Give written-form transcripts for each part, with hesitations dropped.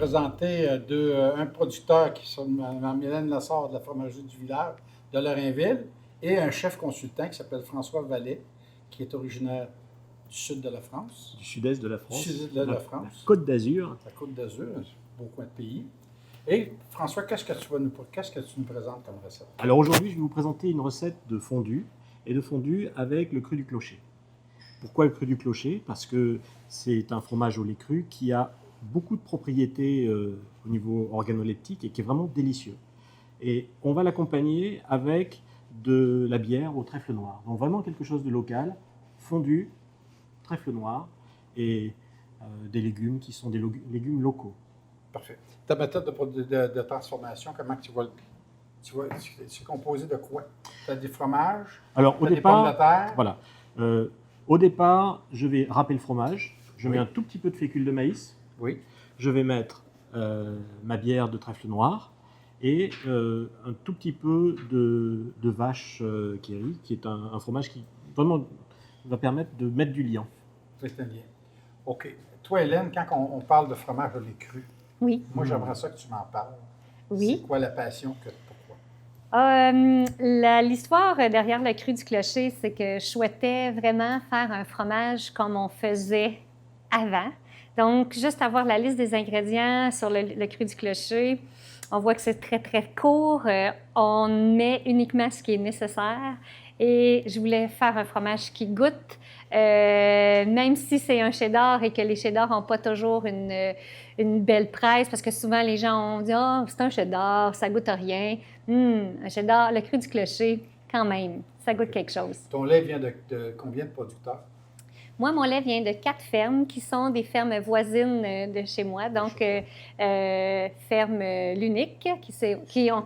présenter un producteur qui sont Mylène Lassard de la fromagerie du village de Lorrainville et un chef consultant qui s'appelle François Vallée, qui est originaire du sud de la France. Du sud-est de la France. Du sud de la France. La Côte d'Azur. La Côte d'Azur, un beau coin de pays. Et François, qu'est-ce que tu nous présentes comme recette? Alors aujourd'hui, je vais vous présenter une recette de fondue, et de fondue avec le cru du clocher. Pourquoi le cru du clocher? Parce que c'est un fromage au lait cru qui a beaucoup de propriétés au niveau organoleptique et qui est vraiment délicieux. Et on va l'accompagner avec de la bière au trèfle noir. Donc vraiment quelque chose de local, fondu, trèfle noir et des légumes qui sont des légumes locaux. Parfait. Ta méthode de transformation, comment tu vois c'est composé de quoi? Tu as des fromages, alors, des pommes de terre? Voilà. Au départ, je vais râper le fromage. Je mets un tout petit peu de fécule de maïs. Oui. Je vais mettre ma bière de trèfle noir et un tout petit peu de vache qui est un fromage qui vraiment va permettre de mettre du liant. C'est un lien. OK. Toi, Hélène, quand on parle de fromage au lait cru, oui. Moi, j'aimerais ça que tu m'en parles. Oui. C'est quoi la passion? Pourquoi? L'histoire derrière le cru du clocher, c'est que je souhaitais vraiment faire un fromage comme on faisait avant. Donc, juste avoir la liste des ingrédients sur le cru du clocher. On voit que c'est très, très court. On met uniquement ce qui est nécessaire. Et je voulais faire un fromage qui goûte, même si c'est un cheddar et que les cheddars n'ont pas toujours une belle presse, parce que souvent les gens ont dit « Ah, c'est un cheddar, ça goûte à rien. Un cheddar, le cru du clocher, quand même, ça goûte quelque chose. » Ton lait vient de combien de producteurs? Moi, mon lait vient de 4 fermes qui sont des fermes voisines de chez moi. Donc, ferme l'Unique,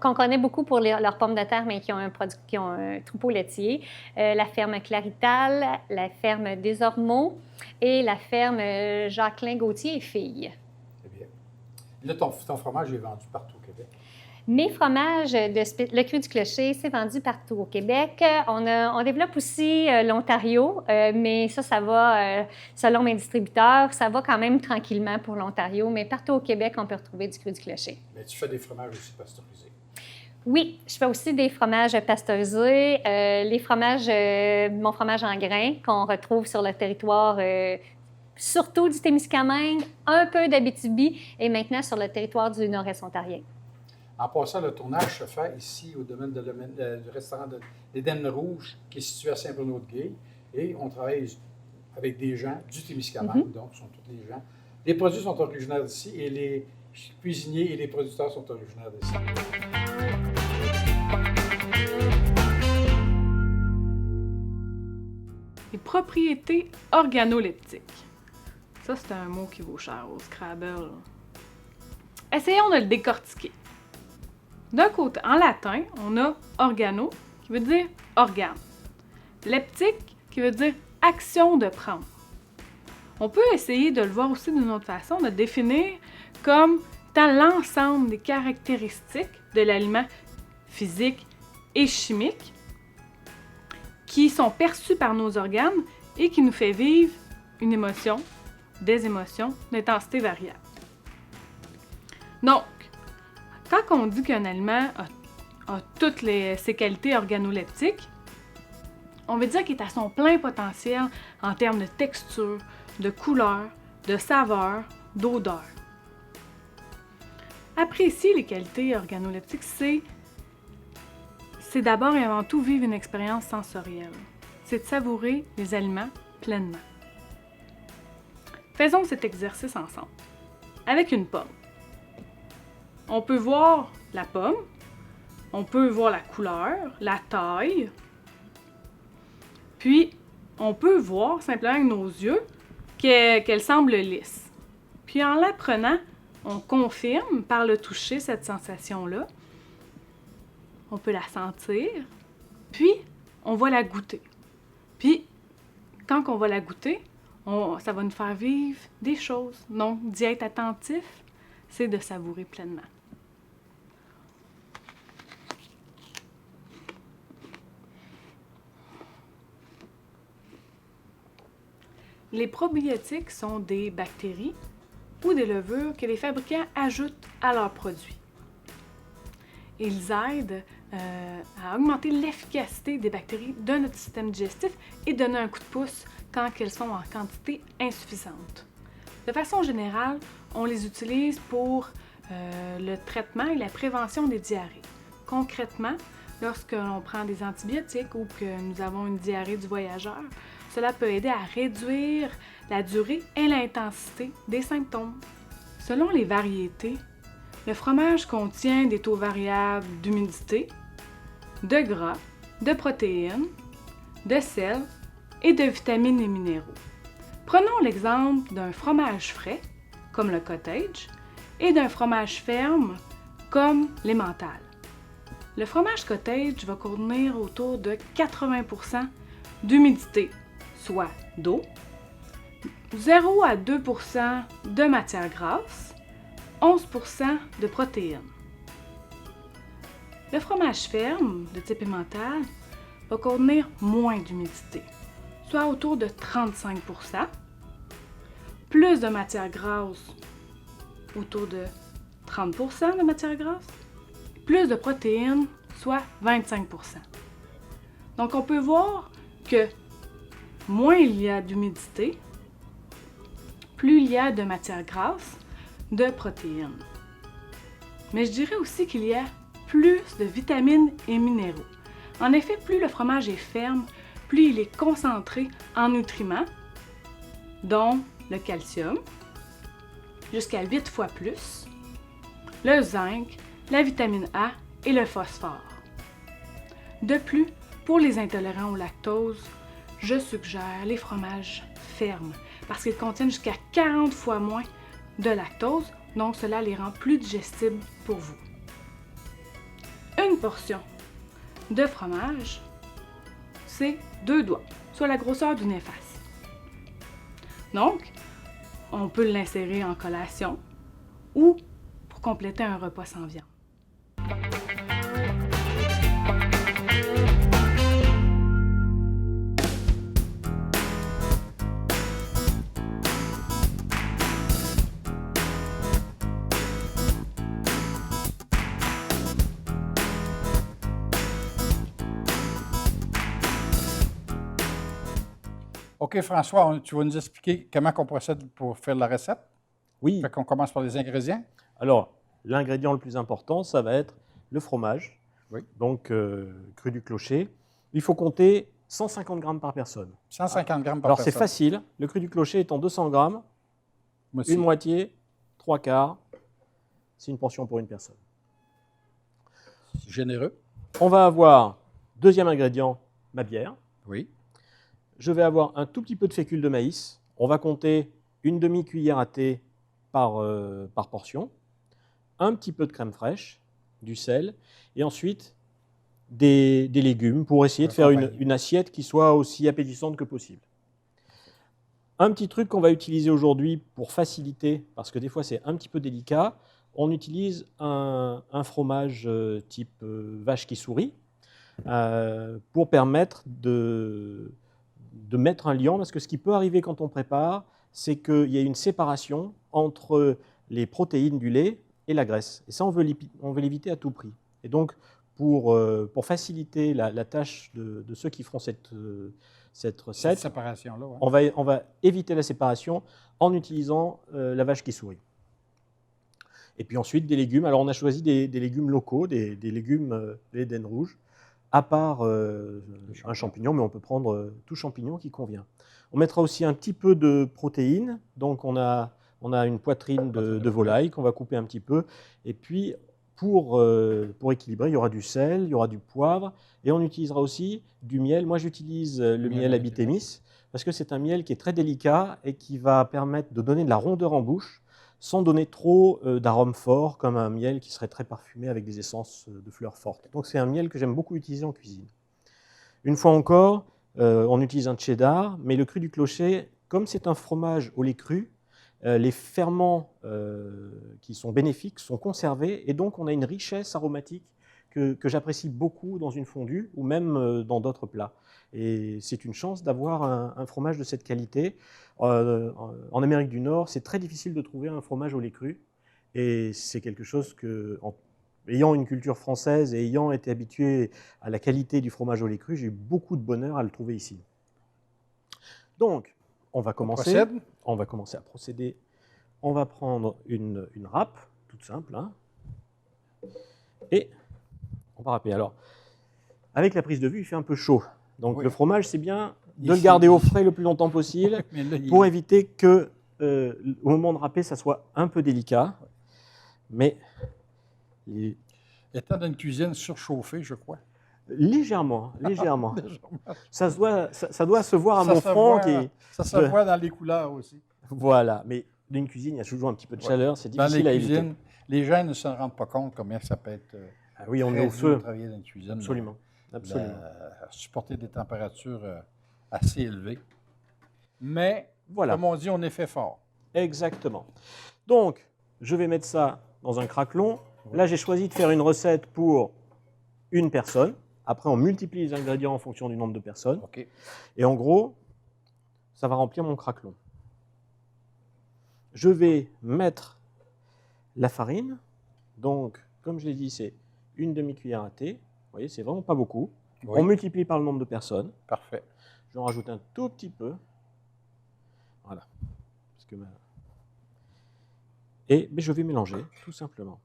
qu'on connaît beaucoup pour leurs pommes de terre, mais qui ont un troupeau laitier. La ferme Clarital, la ferme des Ormeaux et la ferme Jacqueline Gauthier et Filles. Très bien. Là, ton fromage est vendu partout au Québec. Mes fromages, le cru du clocher, c'est vendu partout au Québec. On développe aussi l'Ontario, mais ça va, selon mes distributeurs, ça va quand même tranquillement pour l'Ontario, mais partout au Québec, on peut retrouver du cru du clocher. Mais tu fais des fromages aussi pasteurisés? Oui, je fais aussi des fromages pasteurisés, mon fromage en grains qu'on retrouve sur le territoire, surtout du Témiscamingue, un peu d'Abitibi et maintenant sur le territoire du Nord-Est ontarien. En passant, le tournage se fait ici au domaine du restaurant l'Éden Rouge, qui est situé à Saint-Bruno-de-Guay. Et on travaille avec des gens du Témiscamingue, donc ce sont tous les gens. Les produits sont originaires d'ici et les cuisiniers et les producteurs sont originaires d'ici. Les propriétés organoleptiques. Ça, c'est un mot qui vaut cher au Scrabble. Essayons de le décortiquer. D'un côté, en latin, on a organo, qui veut dire organe. Leptique, qui veut dire action de prendre. On peut essayer de le voir aussi d'une autre façon, de définir comme étant l'ensemble des caractéristiques de l'aliment physique et chimique qui sont perçus par nos organes et qui nous fait vivre une émotion, des émotions d'intensité variable. Donc, quand on dit qu'un aliment a toutes ses qualités organoleptiques, on veut dire qu'il est à son plein potentiel en termes de texture, de couleur, de saveur, d'odeur. Apprécier les qualités organoleptiques, c'est d'abord et avant tout vivre une expérience sensorielle. C'est de savourer les aliments pleinement. Faisons cet exercice ensemble. Avec une pomme. On peut voir la pomme, on peut voir la couleur, la taille, puis on peut voir simplement avec nos yeux qu'elle semble lisse. Puis en la prenant, on confirme par le toucher cette sensation-là. On peut la sentir, puis on va la goûter. Puis quand on va la goûter, ça va nous faire vivre des choses. Donc, d'y être attentif, c'est de savourer pleinement. Les probiotiques sont des bactéries ou des levures que les fabricants ajoutent à leurs produits. Ils aident à augmenter l'efficacité des bactéries de notre système digestif et donner un coup de pouce quand elles sont en quantité insuffisante. De façon générale, on les utilise pour le traitement et la prévention des diarrhées. Concrètement, lorsque l'on prend des antibiotiques ou que nous avons une diarrhée du voyageur, cela peut aider à réduire la durée et l'intensité des symptômes. Selon les variétés, le fromage contient des taux variables d'humidité, de gras, de protéines, de sel et de vitamines et minéraux. Prenons l'exemple d'un fromage frais, comme le cottage, et d'un fromage ferme, comme l'emmental. Le fromage cottage va contenir autour de 80% d'humidité, soit d'eau, 0 à 2% de matière grasse, 11% de protéines. Le fromage ferme, de type emmental, va contenir moins d'humidité, soit autour de 35%, plus de matière grasse, autour de 30% de matière grasse, plus de protéines, soit 25%. Donc on peut voir que moins il y a d'humidité, plus il y a de matière grasse, de protéines. Mais je dirais aussi qu'il y a plus de vitamines et minéraux. En effet, plus le fromage est ferme, plus il est concentré en nutriments, dont le calcium, jusqu'à 8 fois plus, le zinc, la vitamine A et le phosphore. De plus, pour les intolérants au lactose, je suggère les fromages fermes parce qu'ils contiennent jusqu'à 40 fois moins de lactose, donc cela les rend plus digestibles pour vous. Une portion de fromage, c'est 2 doigts, soit la grosseur d'une efface. Donc, on peut l'insérer en collation ou pour compléter un repas sans viande. OK, François, tu vas nous expliquer comment on procède pour faire la recette? Oui, Fait qu'on commence par les ingrédients. alors l'ingrédient le plus important, ça va être le fromage, Oui. donc cru du clocher. Il faut compter 150 grammes par personne. 150 grammes par Alors personne. c'est facile, le cru du clocher étant 200 grammes, Moitié. une moitié, 3 quarts, c'est une portion pour une personne. Généreux. On va avoir, deuxième ingrédient, ma bière. Oui. Je vais avoir un tout petit peu de fécule de maïs. On va compter une demi-cuillère à thé par portion. Un petit peu de crème fraîche, du sel, et ensuite des légumes pour essayer de faire une assiette qui soit aussi appétissante que possible. Un petit truc qu'on va utiliser aujourd'hui pour faciliter, parce que des fois c'est un petit peu délicat, on utilise un fromage type vache qui sourit pour permettre de mettre un liant, parce que ce qui peut arriver quand on prépare, c'est qu'il y a une séparation entre les protéines du lait et la graisse. Et ça, on veut l'éviter à tout prix. Et donc, pour faciliter la tâche de ceux qui feront cette recette, Cette séparation-là. Ouais. on va éviter la séparation en utilisant la vache qui sourit. Et puis ensuite, des légumes. Alors, on a choisi des légumes locaux, des légumes de l'Éden rouge, à part un champignon, mais on peut prendre tout champignon qui convient. On mettra aussi un petit peu de protéines. Donc, on a une poitrine de volaille qu'on va couper un petit peu. Et puis, pour équilibrer, il y aura du sel, il y aura du poivre. Et on utilisera aussi du miel. Moi, j'utilise le miel Abitémis parce que c'est un miel qui est très délicat et qui va permettre de donner de la rondeur en bouche sans donner trop d'arômes forts, comme un miel qui serait très parfumé avec des essences de fleurs fortes. Donc c'est un miel que j'aime beaucoup utiliser en cuisine. Une fois encore, on utilise un cheddar, mais le cru du clocher, comme c'est un fromage au lait cru, les ferments qui sont bénéfiques sont conservés, et donc on a une richesse aromatique que j'apprécie beaucoup dans une fondue ou même dans d'autres plats. Et c'est une chance d'avoir un fromage de cette qualité. En Amérique du Nord, c'est très difficile de trouver un fromage au lait cru. Et c'est quelque chose que, ayant une culture française et ayant été habitué à la qualité du fromage au lait cru, j'ai eu beaucoup de bonheur à le trouver ici. Donc, on va commencer à procéder. On va prendre une râpe, toute simple, hein, et on va râper. Alors, avec la prise de vue, il fait un peu chaud. Donc, le fromage, c'est bien de le garder au frais le plus longtemps possible pour éviter que, au moment de râper, ça soit un peu délicat. Mais étant dans une cuisine surchauffée, je crois. Légèrement. Ça doit se voir à mon front. Ça se voit dans les couleurs aussi. Voilà, mais dans une cuisine, il y a toujours un petit peu de chaleur, c'est difficile à éviter. Les gens ne se rendent pas compte combien ça peut être oui, on est au feu. de travailler dans une cuisine. Absolument. Supporter des températures assez élevées. Mais, voilà. Comme on dit, on est fait fort. Exactement. Donc, je vais mettre ça dans un craquelon. Là, j'ai choisi de faire une recette pour une personne. Après, on multiplie les ingrédients en fonction du nombre de personnes. Okay. Et en gros, ça va remplir mon craquelon. Je vais mettre la farine. Donc, comme je l'ai dit, c'est une demi-cuillère à thé. Vous voyez, c'est vraiment pas beaucoup. Oui. On multiplie par le nombre de personnes. Parfait. Je vais en rajouter un tout petit peu. Voilà. Et je vais mélanger, tout simplement.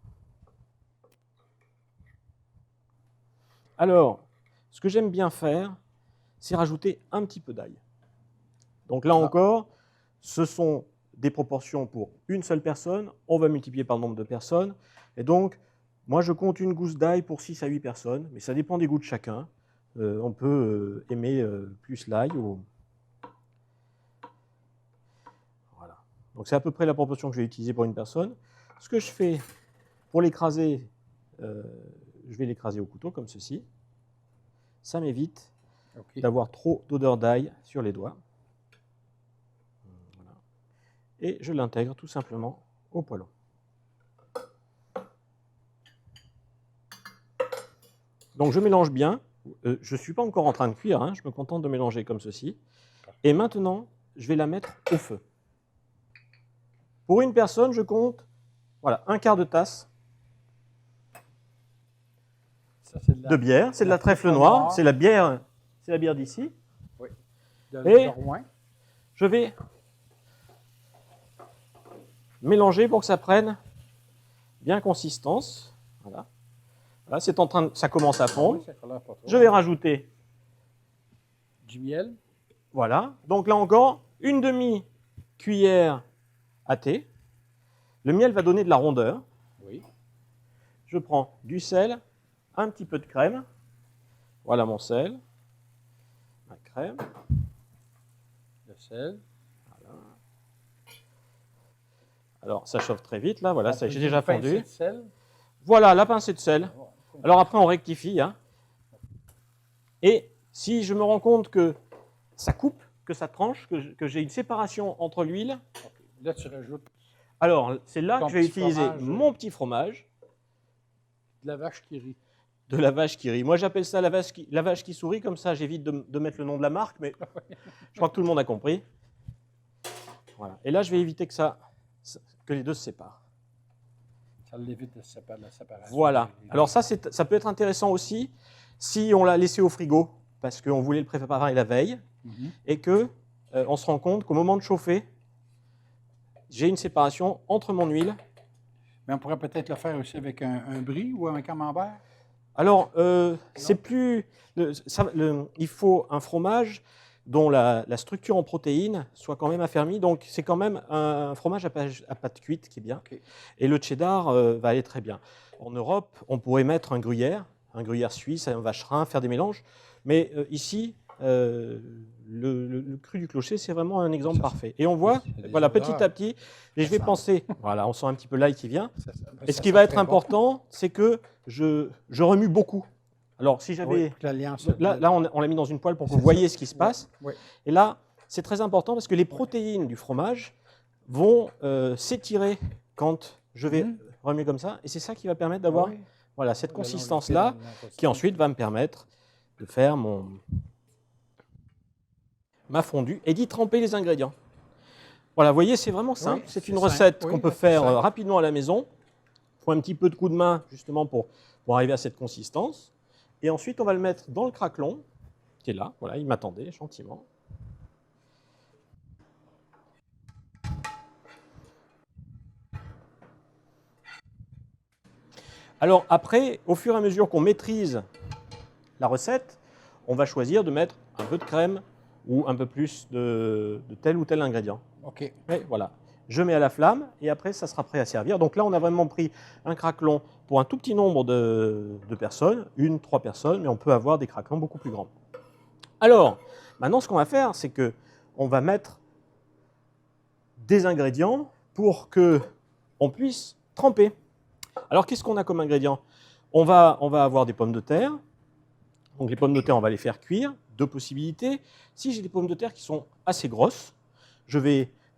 Alors, ce que j'aime bien faire, c'est rajouter un petit peu d'ail. Donc là encore, ce sont des proportions pour une seule personne. On va multiplier par le nombre de personnes. Et donc, moi, je compte une gousse d'ail pour 6 à 8 personnes. Mais ça dépend des goûts de chacun. On peut aimer plus l'ail. Voilà. Donc c'est à peu près la proportion que je vais utiliser pour une personne. Ce que je fais pour l'écraser, je vais l'écraser au couteau comme ceci. Ça m'évite d'avoir trop d'odeur d'ail sur les doigts. Voilà. Et je l'intègre tout simplement au poêlon. Donc je mélange bien. Je ne suis pas encore en train de cuire, hein, je me contente de mélanger comme ceci. Et maintenant, je vais la mettre au feu. Pour une personne, je compte voilà, un quart de tasse de bière. C'est de la trèfle noire, c'est la bière d'ici. Oui. Et je vais mélanger pour que ça prenne bien consistance. Voilà. Là, ça commence à fondre. Je vais rajouter du miel. Voilà. Donc là encore, une demi-cuillère à thé. Le miel va donner de la rondeur. Oui. Je prends du sel, un petit peu de crème. Voilà mon sel. Ma crème. Le sel. Voilà. Alors, ça chauffe très vite, là. Voilà, j'ai déjà fondu. De sel. Voilà, la pincée de sel. Alors après, on rectifie. Hein. Et si je me rends compte que ça coupe, que ça tranche, que j'ai une séparation entre l'huile. Okay. Là, tu rajoutes. Alors, c'est là que je vais utiliser mon petit fromage. De la vache qui rit. De la vache qui rit. Moi, j'appelle ça la vache qui sourit, comme ça, j'évite de mettre le nom de la marque, mais je crois que tout le monde a compris. Voilà. Et là, je vais éviter que les deux se séparent. Ça l'évite de la séparation. Voilà. Alors ça peut être intéressant aussi si on l'a laissé au frigo, parce qu'on voulait le préparer la veille, et qu'on se rend compte qu'au moment de chauffer, j'ai une séparation entre mon huile. Mais on pourrait peut-être le faire aussi avec un brie ou un camembert. Alors, c'est plus... il faut un fromage dont la structure en protéines soit quand même affermie. Donc, c'est quand même un fromage à pâte cuite qui est bien. Okay. Et le cheddar va aller très bien. En Europe, on pourrait mettre un gruyère suisse, un vacherin, faire des mélanges. Mais ici, le cru du clocher, c'est vraiment un exemple parfait. Et on voit, voilà, petit à petit, et je vais penser, voilà, on sent un petit peu l'ail qui vient. Et ce qui va être important, c'est que je remue beaucoup. Alors, si j'avais... Là, on l'a mis dans une poêle pour que vous voyez ce qui se passe. Oui. Et là, c'est très important parce que les protéines du fromage vont s'étirer quand je vais remuer comme ça. Et c'est ça qui va permettre d'avoir Voilà, cette La consistance-là, longévité dans le qui ensuite va me permettre de faire ma fondue et d'y tremper les ingrédients. Voilà, vous voyez, c'est vraiment simple. Oui, c'est c'est une simple. recette Oui, qu'on peut c'est faire simple. rapidement à la maison. Il faut un petit peu de coup de main, justement, pour arriver à cette consistance. Et ensuite, on va le mettre dans le craquelon, qui est là. Voilà, il m'attendait gentiment. Alors après, au fur et à mesure qu'on maîtrise la recette, on va choisir de mettre un peu de crème ou un peu plus de tel ou tel ingrédient. OK. Et voilà. Je mets à la flamme et après, ça sera prêt à servir. Donc là, on a vraiment pris un craquelon pour un tout petit nombre de personnes, 1, 3 personnes, mais on peut avoir des craquelons beaucoup plus grands. Alors, maintenant, ce qu'on va faire, c'est qu'on va mettre des ingrédients pour qu'on puisse tremper. Alors, qu'est-ce qu'on a comme ingrédients ? On va avoir des pommes de terre. Donc, les pommes de terre, on va les faire cuire. 2 possibilités. Si j'ai des pommes de terre qui sont assez grosses,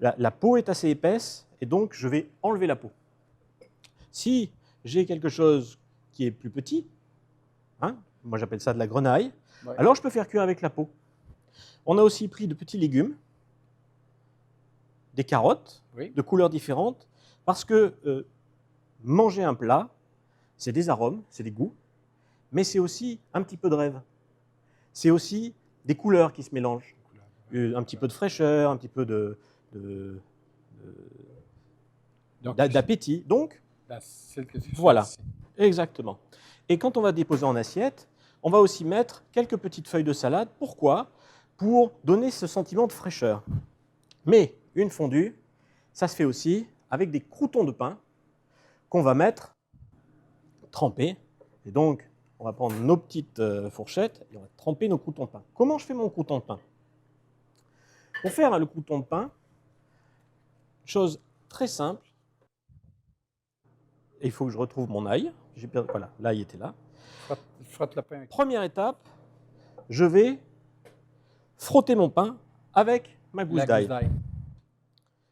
la peau est assez épaisse et donc je vais enlever la peau. Si j'ai quelque chose qui est plus petit, hein, moi j'appelle ça de la grenaille, Ouais. alors je peux faire cuire avec la peau. On a aussi pris de petits légumes, des carottes, Oui. de couleurs différentes, parce que manger un plat, c'est des arômes, c'est des goûts, mais c'est aussi un petit peu de rêve. C'est aussi des couleurs qui se mélangent. Un petit peu de fraîcheur, un petit peu d'appétit. Donc, Celle que tu fais voilà, ici. exactement. Et quand on va déposer en assiette, on va aussi mettre quelques petites feuilles de salade. Pourquoi ? Pour donner ce sentiment de fraîcheur. Mais une fondue, ça se fait aussi avec des croûtons de pain qu'on va mettre trempés. Et donc, on va prendre nos petites fourchettes et on va tremper nos croûtons de pain. Comment je fais mon crouton de pain ? Pour faire le crouton de pain, chose très simple, et il faut que je retrouve mon ail. Voilà, l'ail était là. Frotte le pain avec Première étape, je vais frotter mon pain avec ma gousse la d'ail. gousse d'ail.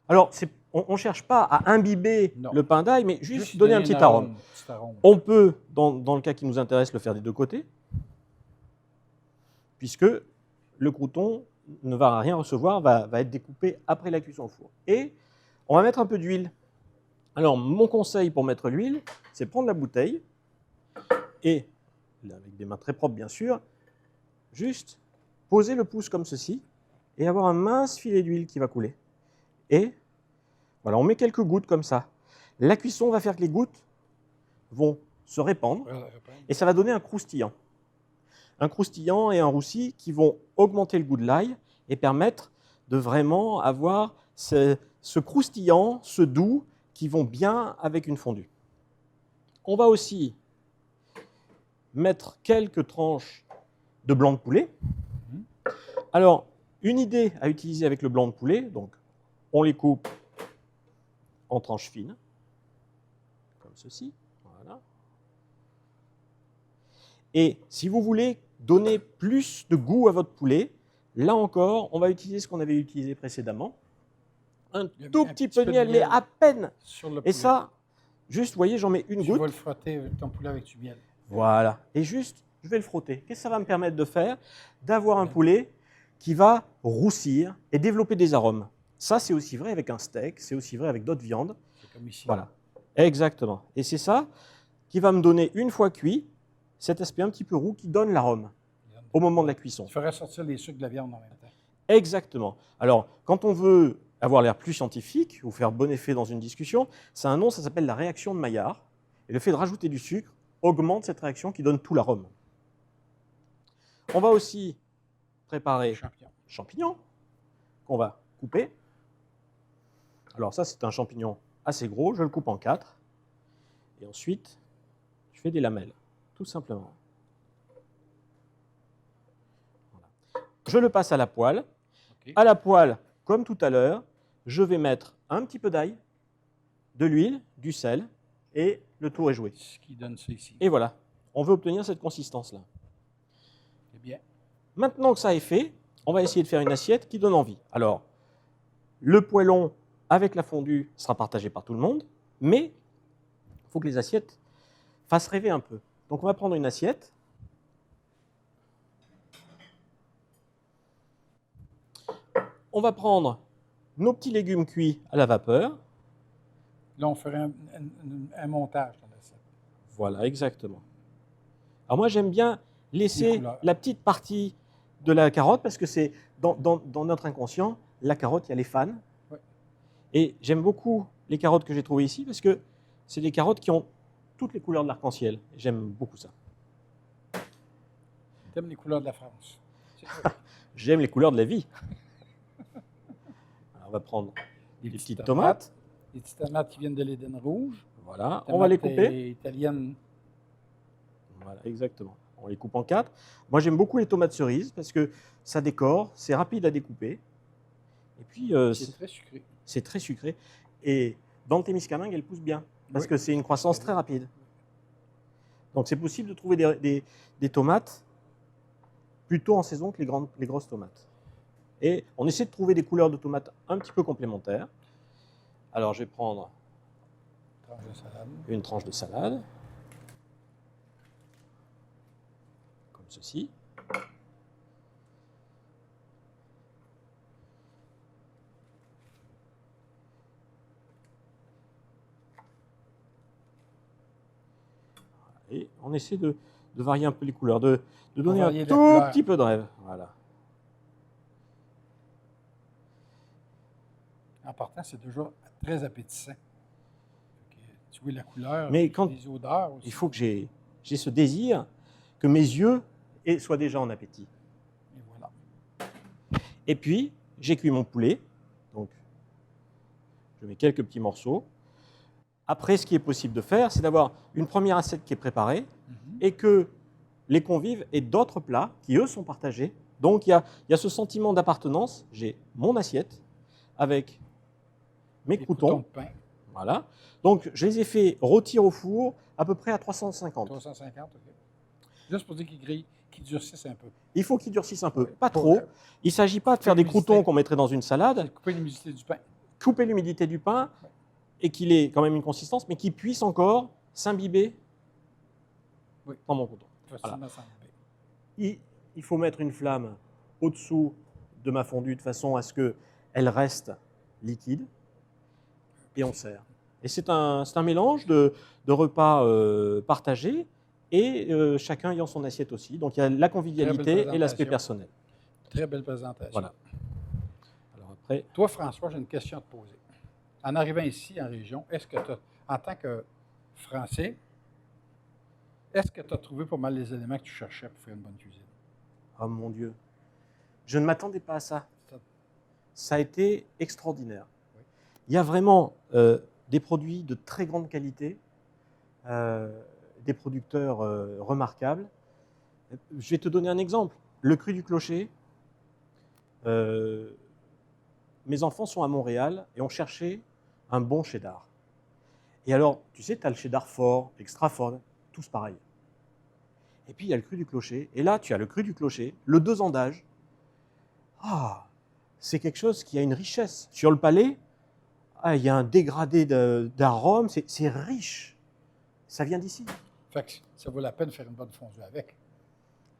Alors, on ne cherche pas à imbiber Non. le pain d'ail, mais juste donner un petit arôme. Petit arôme. On peut, dans le cas qui nous intéresse, le faire des 2 côtés, puisque le crouton ne va rien recevoir, va être découpé après la cuisson au four. Et on va mettre un peu d'huile. Alors, mon conseil pour mettre l'huile, c'est prendre la bouteille et, avec des mains très propres bien sûr, juste poser le pouce comme ceci et avoir un mince filet d'huile qui va couler. Et voilà, on met quelques gouttes comme ça. La cuisson va faire que les gouttes vont se répandre et ça va donner un croustillant. Un croustillant et un roussi qui vont augmenter le goût de l'ail et permettre de vraiment avoir ce croustillant, ce doux qui vont bien avec une fondue. On va aussi mettre quelques tranches de blanc de poulet. Alors, une idée à utiliser avec le blanc de poulet, donc on les coupe en tranches fines, comme ceci. Voilà. Et si vous voulez donner plus de goût à votre poulet, là encore, on va utiliser ce qu'on avait utilisé précédemment. Un tout petit peu de miel, mais à peine. Sur le Et poulet. ça, juste, vous voyez, j'en mets une Tu vas goutte. le frotter avec ton poulet avec du miel. Voilà. Et juste, je vais le frotter. Qu'est-ce que ça va me permettre de faire ? D'avoir un poulet qui va roussir et développer des arômes. Ça, c'est aussi vrai avec un steak, c'est aussi vrai avec d'autres viandes. C'est comme ici. Voilà. Exactement. Et c'est ça qui va me donner, une fois cuit, cet aspect un petit peu roux qui donne l'arôme au moment de la cuisson. Tu ferais sortir les sucres de la viande en même temps. Exactement. Alors, quand on veut avoir l'air plus scientifique ou faire bon effet dans une discussion, c'est un nom, ça s'appelle la réaction de Maillard. Et le fait de rajouter du sucre augmente cette réaction qui donne tout l'arôme. On va aussi préparer champignons qu'on va couper. Alors ça, c'est un champignon assez gros, je le coupe en 4. Et ensuite, je fais des lamelles, tout simplement. Voilà. Je le passe à la poêle. Okay. À la poêle, comme tout à l'heure, je vais mettre un petit peu d'ail, de l'huile, du sel, et le tour est joué. Ce qui donne ça ici. Et voilà, on veut obtenir cette consistance-là. C'est bien. Maintenant que ça est fait, on va essayer de faire une assiette qui donne envie. Alors, le poêlon avec la fondue sera partagé par tout le monde, mais il faut que les assiettes fasse rêver un peu. Donc on va prendre une assiette. On va prendre nos petits légumes cuits à la vapeur. Là, on ferait un montage dans l'assiette. Voilà, exactement. Alors moi, j'aime bien Les laisser couleurs. la petite partie de la carotte parce que c'est dans notre inconscient, la carotte, il y a les fans. Ouais. Et j'aime beaucoup les carottes que j'ai trouvées ici parce que c'est des carottes qui ont toutes les couleurs de l'arc-en-ciel. J'aime beaucoup ça. T'aimes les couleurs de la France. J'aime les couleurs de la vie. Alors, on va prendre des petites tomates. Des petites tomates qui viennent de l'Éden rouge. Voilà, on va les couper. Tomates italiennes. Voilà, exactement. On les coupe en 4. Moi, j'aime beaucoup les tomates cerises parce que ça décore, c'est rapide à découper. Et puis, C'est très sucré. c'est très sucré. Et dans le Témiscamingue, elle pousse bien parce Oui. que c'est une croissance très rapide. Donc, c'est possible de trouver des tomates plutôt en saison que les grosses tomates. Et on essaie de trouver des couleurs de tomates un petit peu complémentaires. Alors, je vais prendre Tranche de salade. une tranche de salade, comme ceci. Et on essaie de varier un peu les couleurs, de donner un varier la tout couleur. petit peu de rêve. Voilà. En partant, c'est déjà très appétissant. Fait que tu vois la couleur, Mais quand- les odeurs aussi. Il faut que j'ai ce désir que mes yeux soient déjà en appétit. Et voilà. Et puis, j'ai cuit mon poulet. Donc, je mets quelques petits morceaux. Après, ce qui est possible de faire, c'est d'avoir une première assiette qui est préparée Mhm. et que les convives aient d'autres plats qui, eux, sont partagés. Donc, il y a ce sentiment d'appartenance. J'ai mon assiette avec mes Les croûtons. de pain, Voilà. Donc, je les ai fait rôtir au four à peu près à 350. 350, OK. Juste pour dire qu'ils grillent, qu'ils durcissent un peu. Il faut qu'ils durcissent un peu, Oui. pas Pour, trop. Il ne s'agit pas de faire des l'humidité. croûtons qu'on mettrait dans une salade, C'est couper l'humidité du pain. couper l'humidité du pain Ouais. et qu'il ait quand même une consistance, mais qu'il puisse encore s'imbiber Oui. dans mon croûton. Facilement s'enlever. Il faut mettre une flamme au-dessous de ma fondue de façon à ce qu'elle reste liquide et on sert. Et c'est un mélange de repas partagés et chacun ayant son assiette aussi. Donc il y a la convivialité et l'aspect présentation. personnel. Très belle présentation. Voilà. Alors après, Toi, François, j'ai une question à te poser. En arrivant ici, en région, est-ce que tu en tant que Français, est-ce que tu as trouvé pas mal les éléments que tu cherchais pour faire une bonne cuisine? oh mon Dieu, je ne m'attendais pas à ça. Ça- Ça a été extraordinaire. Oui. Il y a vraiment des produits de très grande qualité, des producteurs remarquables. Je vais te donner un exemple. Le cru du clocher. Mes enfants sont à Montréal et ont cherché un bon cheddar. Et alors, tu sais, tu as le cheddar fort, extra fort, tous pareils. Et puis, il y a le cru du clocher. Et là, tu as le cru du clocher, le 2 ans d'âge. Ah, c'est quelque chose qui a une richesse. Sur le palais, il y a un dégradé d'arômes, c'est riche. Ça vient d'ici. Fait que ça vaut la peine de faire une bonne fondue avec.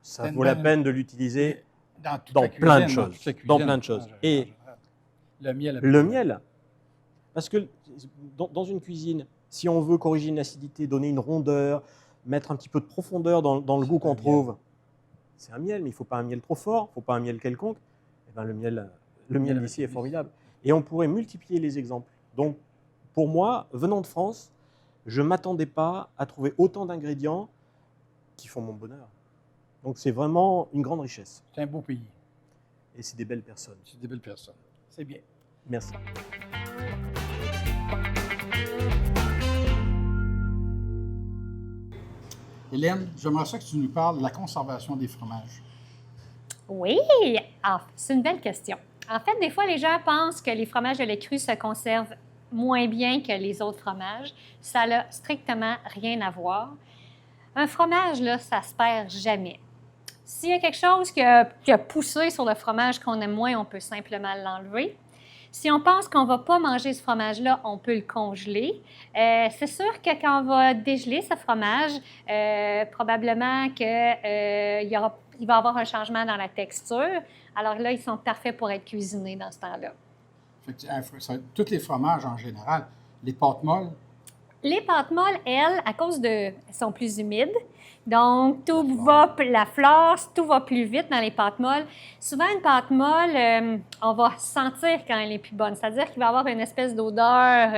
Ça C'est une vaut la bonne- peine de l'utiliser Dans, toute dans la plein de cuisine, choses. toute la cuisine, Dans plein de choses. en général, Et en général. Le miel. le miel. Parce que dans une cuisine, si on veut corriger une acidité, donner une rondeur, mettre un petit peu de profondeur dans le C'est goût un qu'on miel. trouve, c'est un miel, mais il ne faut pas un miel trop fort, il ne faut pas un miel quelconque. Eh ben, le miel miel d'ici est avec formidable. Et on pourrait multiplier les exemples. Donc, pour moi, venant de France, je ne m'attendais pas à trouver autant d'ingrédients qui font mon bonheur. Donc, c'est vraiment une grande richesse. C'est un beau pays. Et c'est des belles personnes. C'est des belles personnes. C'est bien. Merci. Hélène, j'aimerais ça que tu nous parles de la conservation des fromages. Oui, c'est une belle question. En fait, des fois, les gens pensent que les fromages de lait cru se conservent moins bien que les autres fromages. Ça n'a strictement rien à voir. Un fromage, là, ça se perd jamais. S'il y a quelque chose qui a poussé sur le fromage qu'on aime moins, on peut simplement l'enlever. Si on pense qu'on ne va pas manger ce fromage-là, on peut le congeler. C'est sûr que quand on va dégeler ce fromage, probablement qu'il il va y avoir un changement dans la texture. Alors là, ils sont parfaits pour être cuisinés dans ce temps-là. Tous les fromages en général, les pâtes molles, Les pâtes molles, elles, elles sont plus humides. Donc, la flore, tout va plus vite dans les pâtes molles. Souvent, une pâte molle, on va sentir quand elle est plus bonne. C'est-à-dire qu'il va y avoir une espèce d'odeur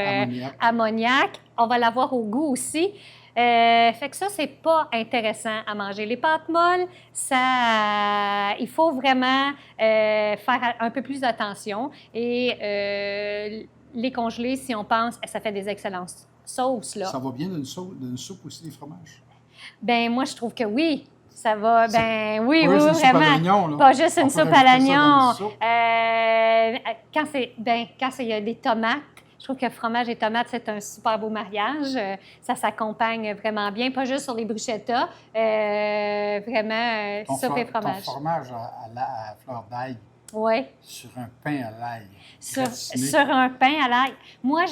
ammoniaque. On va l'avoir au goût aussi. Fait que ça, c'est pas intéressant à manger. Les pâtes molles, il faut vraiment faire un peu plus attention et les congeler si on pense que ça fait des excellentes sauces. Là. Ça va bien d'une soupe aussi, les fromages? Ben moi, je trouve que oui. Ça va, oui, pas juste une soupe à vraiment. l'oignon, là. Pas juste une On peut soupe à rajouter ça dans l'oignon. une soupe. Quand il y a des tomates, je trouve que fromage et tomates, c'est un super beau mariage. Ça s'accompagne vraiment bien, pas juste sur les bruschettas, vraiment soupe et fromage. Ton fromage à fleur d'ail Oui. sur un pain à l'ail. Sur un pain à l'ail. Moi,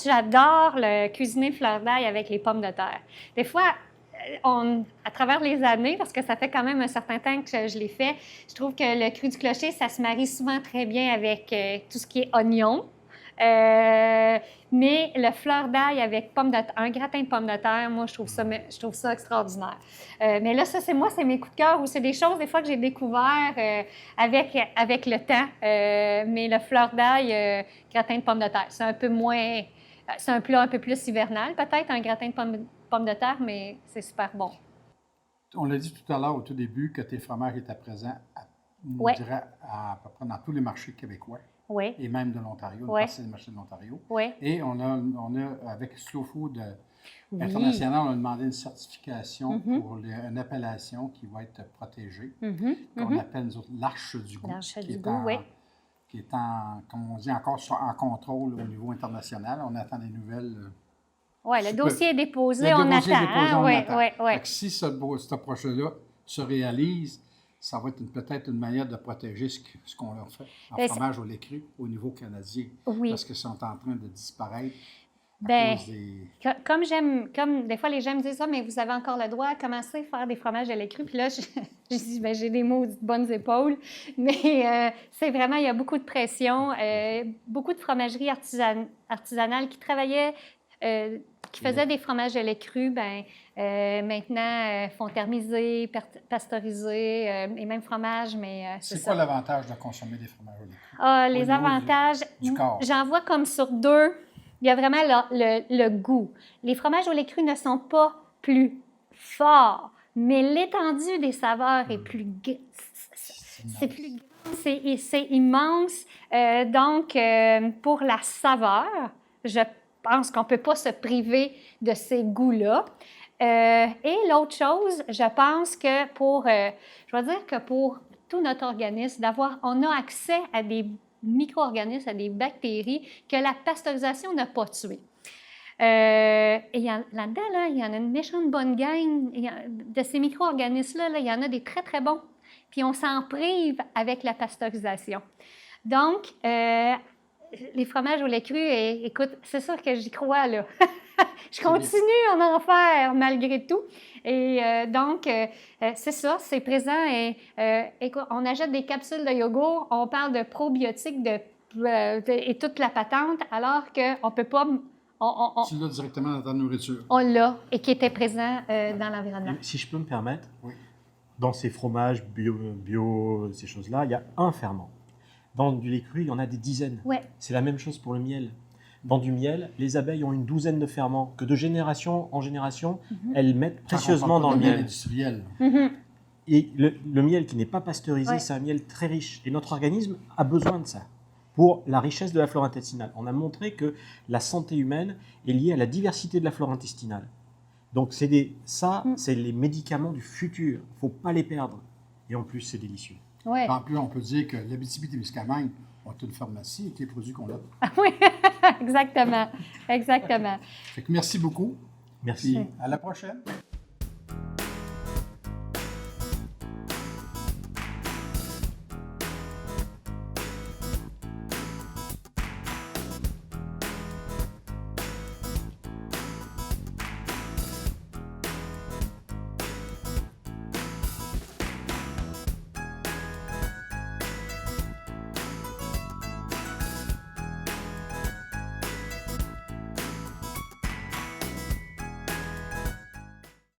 j'adore le cuisiner fleur d'ail avec les pommes de terre. Des fois, à travers les années, parce que ça fait quand même un certain temps que je l'ai fait, je trouve que le cru du clocher, ça se marie souvent très bien avec tout ce qui est oignon. Mais le fleur d'ail avec un gratin de pommes de terre, moi, je trouve ça extraordinaire. Mais là, ça, c'est mes coups de cœur ou c'est des choses, des fois, que j'ai découvert avec le temps. Mais le fleur d'ail, gratin de pommes de terre, c'est un peu moins... C'est un plat un peu plus hivernal, peut-être, un gratin de pommes de terre, mais c'est super bon. On l'a dit tout à l'heure, au tout début, que tes fromages étaient présents, on dirait, à peu près dans tous les marchés québécois. Oui. Et même de l'Ontario, une partie des marchés de l'Ontario. Oui. Et on a avec Slow Food International, on a demandé une certification pour une appellation qui va être protégée, qu'on appelle, nous autres, l'Arche du goût. L'Arche du goût, oui. Qui est comme on dit, encore en contrôle au niveau international. On attend des nouvelles. Oui, le dossier est déposé, on attend. Oui. Si ce projet-là se réalise, ça va être peut-être une manière de protéger ce qu'on leur fait en fromage au lait cru au niveau canadien. Oui. Parce qu'ils sont en train de disparaître à cause des... Comme des fois les gens me disent ça, mais vous avez encore le droit de commencer à faire des fromages à lait cru. Puis là, je dis, j'ai des maudites bonnes épaules. Mais c'est vraiment, il y a beaucoup de pression. Beaucoup de fromageries artisanales qui travaillaient, qui faisaient des fromages à lait cru, maintenant font thermiser, pasteuriser, et même fromage, mais c'est quoi l'avantage de consommer des fromages au lait cru? Les avantages, du corps. J'en vois comme sur deux. Il y a vraiment le goût. Les fromages au lait cru ne sont pas plus forts, mais l'étendue des saveurs est plus... C'est plus grand, c'est immense. Donc, pour la saveur, je pense qu'on ne peut pas se priver de ces goûts-là. Et l'autre chose, je pense que je vais dire que pour tout notre organisme, on a accès à des micro-organismes, à des bactéries que la pasteurisation n'a pas tuées. Et là-dedans, il y en a une méchante bonne gang de ces micro-organismes-là. Il y en a des très, très bons. Puis on s'en prive avec la pasteurisation. Donc, les fromages au lait cru, écoute, c'est sûr que j'y crois, là. Je continue en faire malgré tout. Et donc, c'est ça, c'est présent. Et on achète des capsules de yogourt, on parle de probiotiques et toute la patente, alors qu'on ne peut pas... Tu l'as directement dans ta nourriture. On l'a, et qui était présent dans l'environnement. Si je peux me permettre, oui. Dans ces fromages bio ces choses-là, il y a un ferment. Dans du lait cru, il y en a des dizaines. Ouais. C'est la même chose pour le miel. Dans du miel, les abeilles ont une douzaine de ferments que de génération en génération, elles mettent précieusement dans le miel. Industriel. Et le miel qui n'est pas pasteurisé, c'est un miel très riche. Et notre organisme a besoin de ça pour la richesse de la flore intestinale. On a montré que la santé humaine est liée à la diversité de la flore intestinale. Donc c'est les médicaments du futur. Il ne faut pas les perdre. Et en plus, c'est délicieux. Ouais. En plus, on peut dire que l'Abitibi-Témiscamingue a une pharmacie avec les produits qu'on a. Ah oui, exactement. Exactement. Fait que merci beaucoup. Merci. Puis à la prochaine.